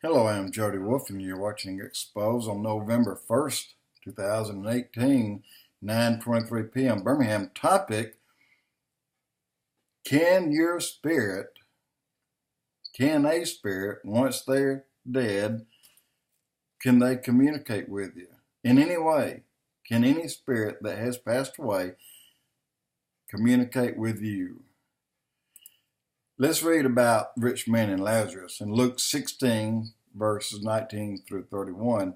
Hello, I'm Jody Wolf, and you're watching Expoz on November 1st, 2018, 9:23 p.m. Birmingham. Topic: Can a spirit, once they're dead, can they communicate with you in any way? Can any spirit that has passed away communicate with you? Let's read about rich man and Lazarus in Luke 16, verses 19 through 31.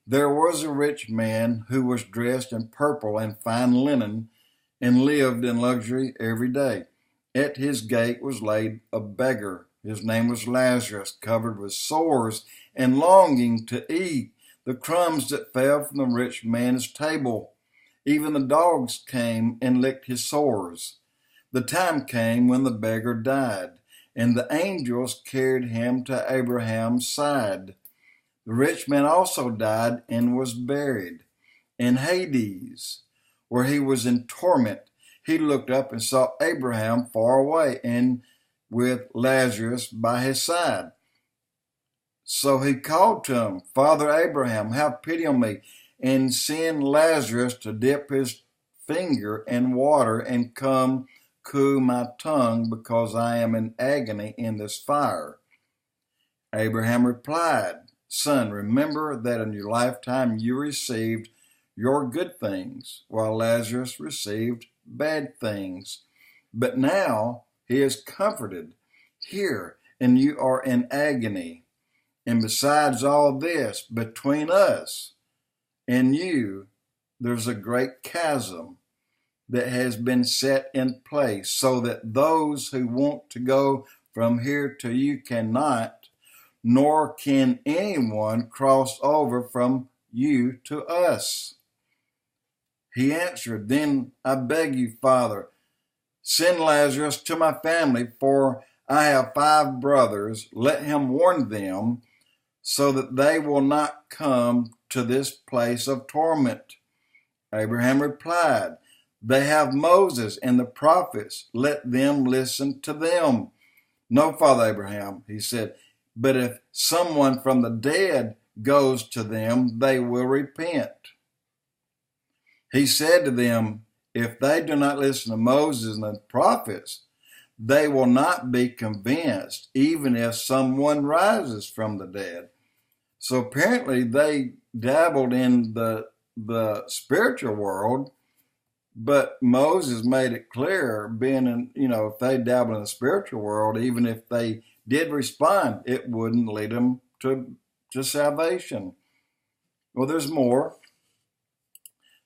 There was a rich man who was dressed in purple and fine linen and lived in luxury every day. At his gate was laid a beggar. His name was Lazarus, covered with sores and longing to eat the crumbs that fell from the rich man's table. Even the dogs came and licked his sores. The time came when the beggar died, and the angels carried him to Abraham's side. The rich man also died and was buried. In Hades, where he was in torment, he looked up and saw Abraham far away and with Lazarus by his side. So he called to him, Father Abraham, have pity on me, and send Lazarus to dip his finger in water and come cool my tongue, because I am in agony in this fire. Abraham replied, Son, remember that in your lifetime you received your good things, while Lazarus received bad things. But now he is comforted here, and you are in agony. And besides all this, between us and you, there's a great chasm that has been set in place, so that those who want to go from here to you cannot, nor can anyone cross over from you to us. He answered, Then I beg you, Father, send Lazarus to my family, for I have 5 brothers. Let him warn them, so that they will not come to this place of torment. Abraham replied, They have Moses and the prophets. Let them listen to them. No, Father Abraham, he said, but if someone from the dead goes to them, they will repent. He said to them, If they do not listen to Moses and the prophets, they will not be convinced, even if someone rises from the dead. So apparently they dabbled in the spiritual world, but Moses made it clear, if they dabble in the spiritual world, even if they did respond, it wouldn't lead them to salvation. Well, there's more.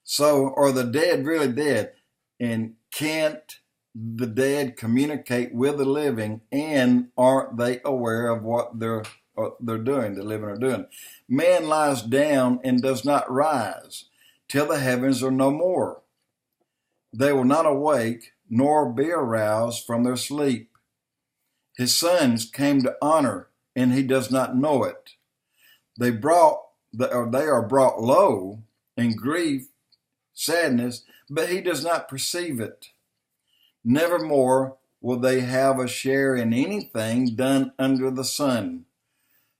So, are the dead really dead? And can't the dead communicate with the living? And aren't they aware of what they're doing, the living are doing? Man lies down and does not rise till the heavens are no more. They will not awake nor be aroused from their sleep. His sons came to honor, and he does not know it. They are brought low in grief, sadness, but he does not perceive it. Nevermore will they have a share in anything done under the sun.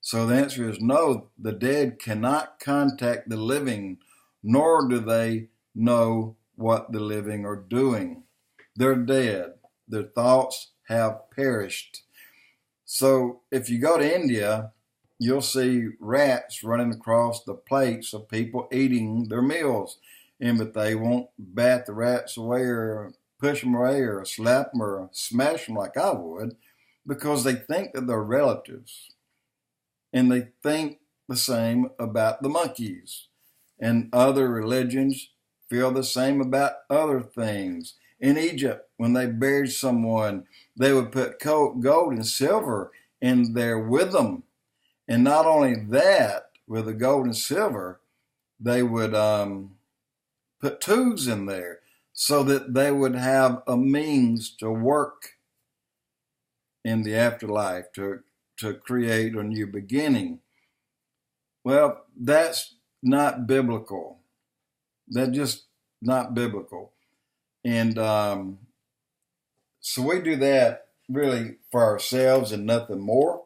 So the answer is no, the dead cannot contact the living, nor do they know what the living are doing. They're dead. Their thoughts have perished. So if you go to India, you'll see rats running across the plates of people eating their meals. But they won't bat the rats away or push them away or slap them or smash them like I would, because they think that they're relatives. And they think the same about the monkeys. And other religions feel the same about other things. In Egypt, when they buried someone, they would put gold and silver in there with them. And not only that, with the gold and silver, they would put tools in there so that they would have a means to work in the afterlife, to create a new beginning. Well, that's not biblical. That's just not biblical. And so we do that really for ourselves and nothing more.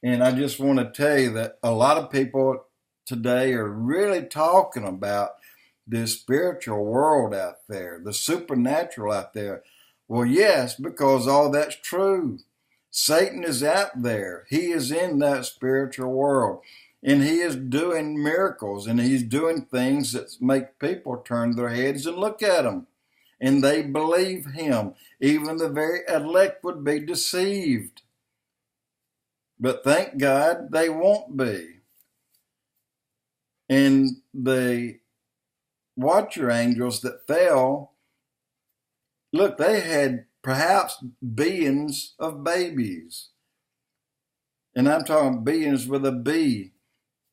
And I just want to tell you that a lot of people today are really talking about this spiritual world out there, the supernatural out there. Well, yes, because all that's true. Satan is out there. He is in that spiritual world. And he is doing miracles, and he's doing things that make people turn their heads and look at him. And they believe him. Even the very elect would be deceived. But thank God they won't be. And the watcher angels that fell, look, they had perhaps billions of babies. And I'm talking billions with a B.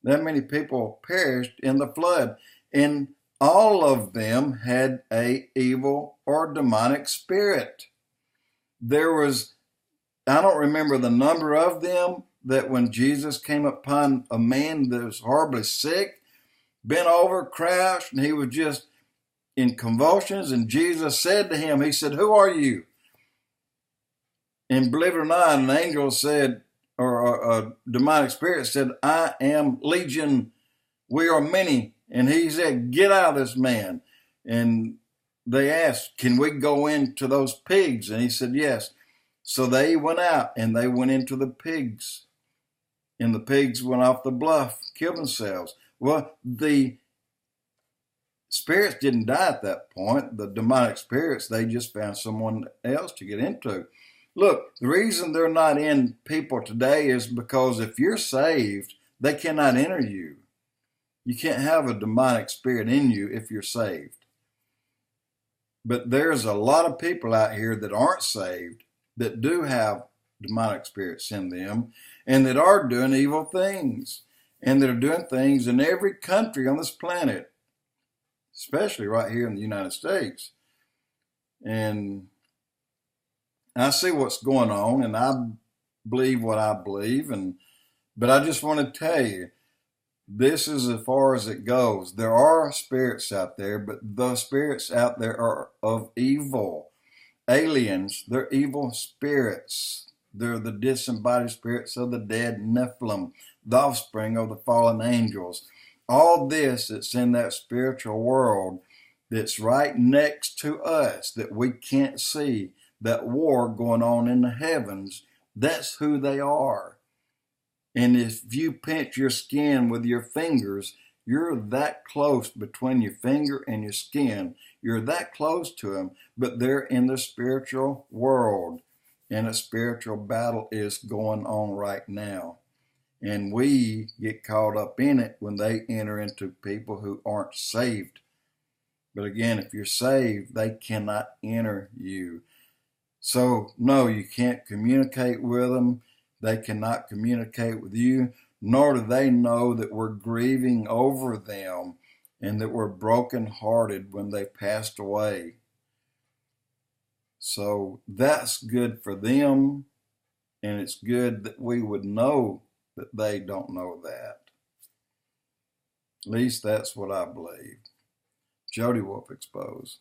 That many people perished in the flood. And all of them had a evil or demonic spirit. There was, I don't remember the number of them, that when Jesus came upon a man that was horribly sick, bent over, crouched, and he was just in convulsions, and Jesus said to him, he said, "Who are you?" And believe it or not, an angel said, or a demonic spirit said, "I am Legion, we are many." And he said, "Get out of this man." And they asked, "Can we go into those pigs?" And he said, "Yes." So they went out and they went into the pigs. And the pigs went off the bluff, killed themselves. Well, the spirits didn't die at that point. The demonic spirits, they just found someone else to get into. Look, the reason they're not in people today is because if you're saved, they cannot enter you. You can't have a demonic spirit in you if you're saved. But there's a lot of people out here that aren't saved that do have demonic spirits in them and that are doing evil things, and that are doing things in every country on this planet, especially right here in the United States. And I see what's going on, and I believe what I believe, but I just want to tell you, this is as far as it goes. There are spirits out there, but the spirits out there are of evil. Aliens, they're evil spirits. They're the disembodied spirits of the dead Nephilim, the offspring of the fallen angels. All this that's in that spiritual world that's right next to us that we can't see, that war going on in the heavens, that's who they are. And if you pinch your skin with your fingers, you're that close between your finger and your skin. You're that close to them, but they're in the spiritual world. And a spiritual battle is going on right now. And we get caught up in it when they enter into people who aren't saved. But again, if you're saved, they cannot enter you. So, no, you can't communicate with them. They cannot communicate with you, nor do they know that we're grieving over them and that we're brokenhearted when they passed away. So that's good for them, and it's good that we would know that they don't know that. At least that's what I believe. Jody Wolf Expoz.